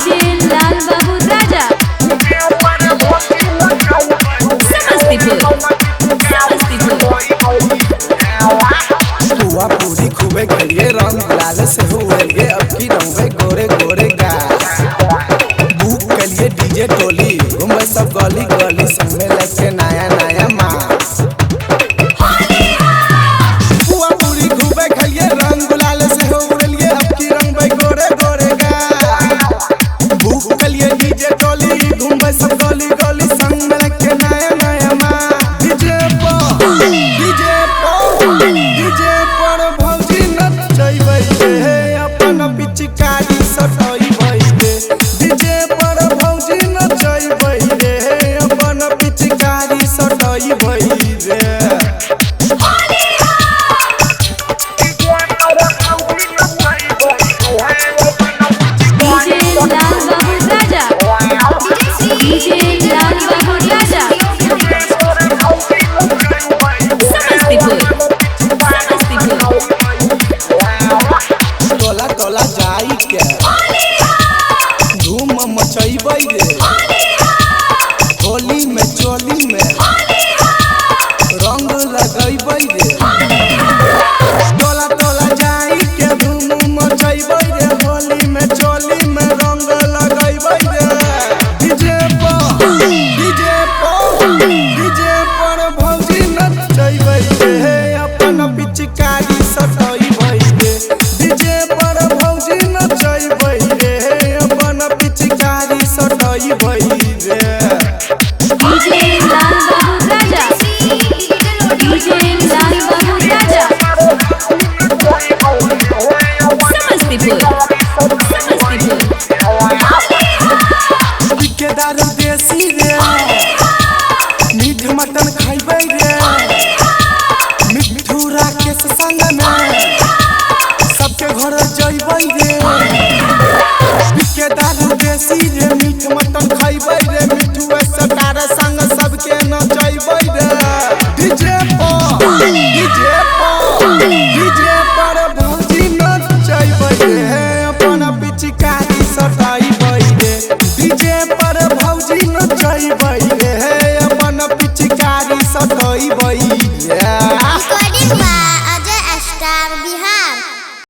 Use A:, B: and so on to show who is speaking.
A: DJ लाल बाबू राजा
B: बुआ पूरी खूबे खड़िए रंग लाल से हुए अब की रंगे गोरे गोरे गा बुक के लिए डीजे टोली घूमे सब गली गली संग में लेके नया नया माँ बुआ पूरी खूबे खड़िए रंग लाल से हुए अब की रंगे गोरे गोरे गा बुक के लिए डीजे टोली घूमे सब गली गली संग में लेके नया नया माँ डीजे पर भौजी नचैबै हे अपन पिचकारी सटैबै रे डीजे पर भौजी नचैबै रे अपन पिचकारी सटैबै रे
A: डीजे लाल बाबू राजा
B: टोला टोला जाई के धूम मचैबै रे होली में चोली में रंग लगैबै रे टोला टोला जाई के धूम मचैबै रे होली में चोली में रंग लगैबै रे डीजे पर भौजी नचैबै हे अपन पिचकारी सटैबै रे डीजे पर भौजी नचैबै रे अपन पिचकारी सटैबै रे
A: डीजे लाल बाबू राजा डीजे लाल बाबू राजा
B: के दारू देसी रे मीठ मटन खाइबै रे मिठू राकेश संग में सबके घर जइबै रे के दारू देसी रे मीठ मटन खाइबै रे